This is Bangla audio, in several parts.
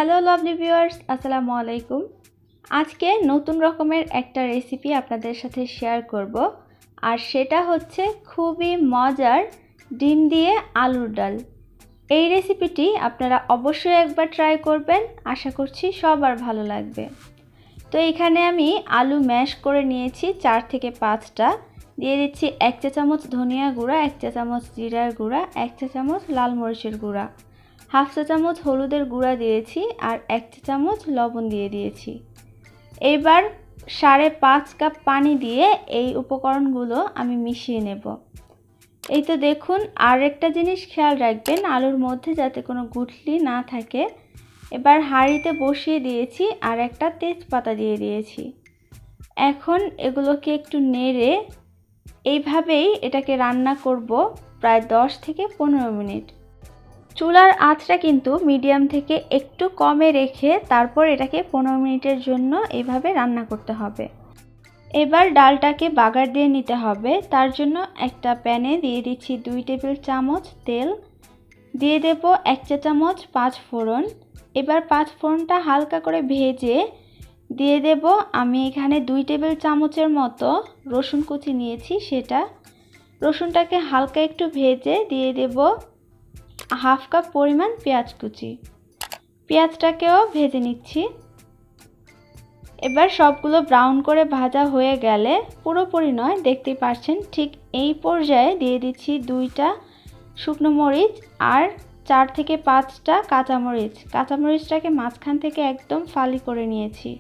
হ্যালো লাভলি ভিউয়ার্স, আসসালামু আলাইকুম। আজকে নতুন রকমের একটা রেসিপি আপনাদের সাথে শেয়ার করব, আর সেটা হচ্ছে খুবই মজার ডিম দিয়ে আলুর ডাল। এই রেসিপিটি আপনারা অবশ্যই একবার ট্রাই করবেন, আশা করছি সবার ভালো লাগবে। তো এখানে আমি আলু ম্যাশ করে নিয়েছি 4 থেকে 5টা। দিয়ে দিচ্ছি 1 চা চামচ ধনিয়া গুঁড়া, 1 চা চামচ জিরার গুঁড়া, 1 চা চামচ লাল মরিচের গুঁড়া, হাফ চা চামচ হলুদের গুঁড়া দিয়েছি আর 1 চা চামচ লবণ দিয়ে দিয়েছি। এবার 5.5 কাপ পানি দিয়ে এই উপকরণগুলো আমি মিশিয়ে নেব। এই তো দেখুন, আর একটা জিনিস খেয়াল রাখবেন, আলুর মধ্যে যাতে কোনো গুঠলি না থাকে। এবার হাঁড়িতে বসিয়ে দিয়েছি আর একটা তেজপাতা দিয়ে দিয়েছি। এখন এগুলোকে একটু নেড়ে এইভাবেই এটাকে রান্না করব প্রায় 10 থেকে 15 মিনিট। চুলার আঁচটা কিন্তু মিডিয়াম থেকে একটু কমে রেখে তারপর এটাকে 15 মিনিটের জন্য এভাবে রান্না করতে হবে। এবার ডালটাকে বাগার দিয়ে নিতে হবে। তার জন্য একটা প্যানে দিয়ে দিচ্ছি 2 টেবিল চামচ তেল, দিয়ে দেব 1 চা চামচ 5 ফোড়ন। এবার 5 ফোড়নটা হালকা করে ভেজে দিয়ে দেব আমি এখানে 2 টেবিল চামচের মতো রসুন কুচি নিয়েছি, সেটা রসুনটাকে হালকা একটু ভেজে দিয়ে দেব হাফ কাপ পরিমাণ পেঁয়াজ কুচি। পেঁয়াজটাকেও ভেজে নিচ্ছি। এবার সবগুলো ব্রাউন করে ভাজা হয়ে গেলে, পুরোপুরি নয়, দেখতেই পাচ্ছেন, ঠিক এই পর্যায়ে দিয়ে দিচ্ছি 2টা শুকনো মরিচ আর 4 থেকে 5টা কাঁচামরিচ। কাঁচামরিচটাকে মাঝখান থেকে একদম ফালি করে নিয়েছি।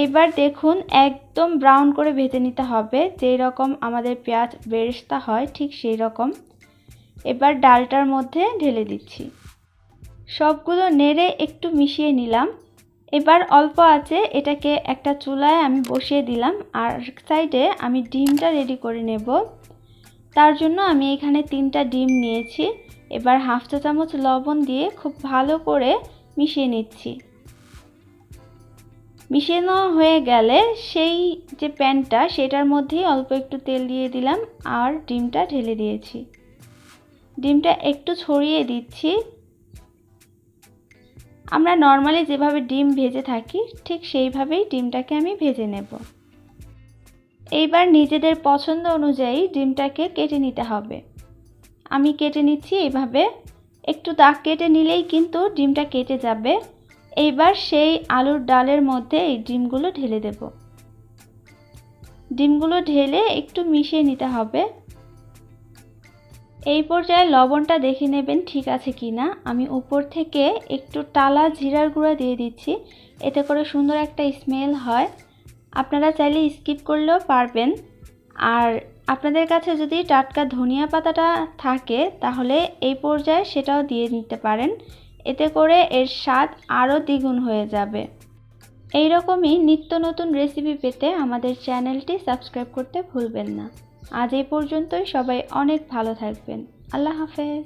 এবার দেখুন, একদম ব্রাউন করে ভেজে নিতে হবে, যেই রকম আমাদের পেঁয়াজ বেরেস্তা হয় ঠিক সেই রকম। এবার ডালটার মধ্যে ঢেলে দিচ্ছি। সবগুলো নেড়ে একটু মিশিয়ে নিলাম। এবার অল্প আঁচে এটাকে একটা চুলায় আমি বসিয়ে দিলাম, আর সাইডে আমি ডিমটা রেডি করে নেব। তার জন্য আমি এখানে 3টা ডিম নিয়েছি। এবার হাফ চা চামচ লবণ দিয়ে খুব ভালো করে মিশিয়ে নিচ্ছি। মিশিয়ে নেওয়া হয়ে গেলে সেই যে প্যানটা, সেটার মধ্যেই অল্প একটু তেল দিয়ে দিলাম আর ডিমটা ঢেলে দিয়েছি। ডিমটা একটু ছড়িয়ে দিচ্ছি। আমরা নর্মালি যেভাবে ডিম ভেজে থাকি ঠিক সেইভাবেই ডিমটাকে আমি ভেজে নেব। এইবার নিজেদের পছন্দ অনুযায়ী ডিমটাকে কেটে নিতে হবে। আমি কেটে নিচ্ছি এইভাবে, একটু দাগ কেটে নিলেই কিন্তু ডিমটা কেটে যাবে। এইবার সেই আলুর ডালের মধ্যে এই ডিমগুলো ঢেলে দেব। ডিমগুলো ঢেলে একটু মিশিয়ে নিতে হবে। এই পর্যায়ে লবণটা দেখে নেবেন ঠিক আছে কিনা। আমি উপর থেকে একটু টালা জিরার গুঁড়া দিয়ে দিচ্ছি, এতে করে সুন্দর একটা স্মেল হয়। আপনারা চাইলে স্কিপ করলেও পারবেন। আর আপনাদের কাছে যদি টাটকা ধনিয়া পাতাটা থাকে তাহলে এই পর্যায়ে সেটাও দিয়ে নিতে পারেন, এতে করে এর স্বাদ আরও দ্বিগুণ হয়ে যাবে। এই রকমই নিত্য নতুন রেসিপি পেতে আমাদের চ্যানেলটি সাবস্ক্রাইব করতে ভুলবেন না। আজ এই পর্যন্তই, সবাই অনেক ভালো থাকবেন। আল্লাহ হাফেজ।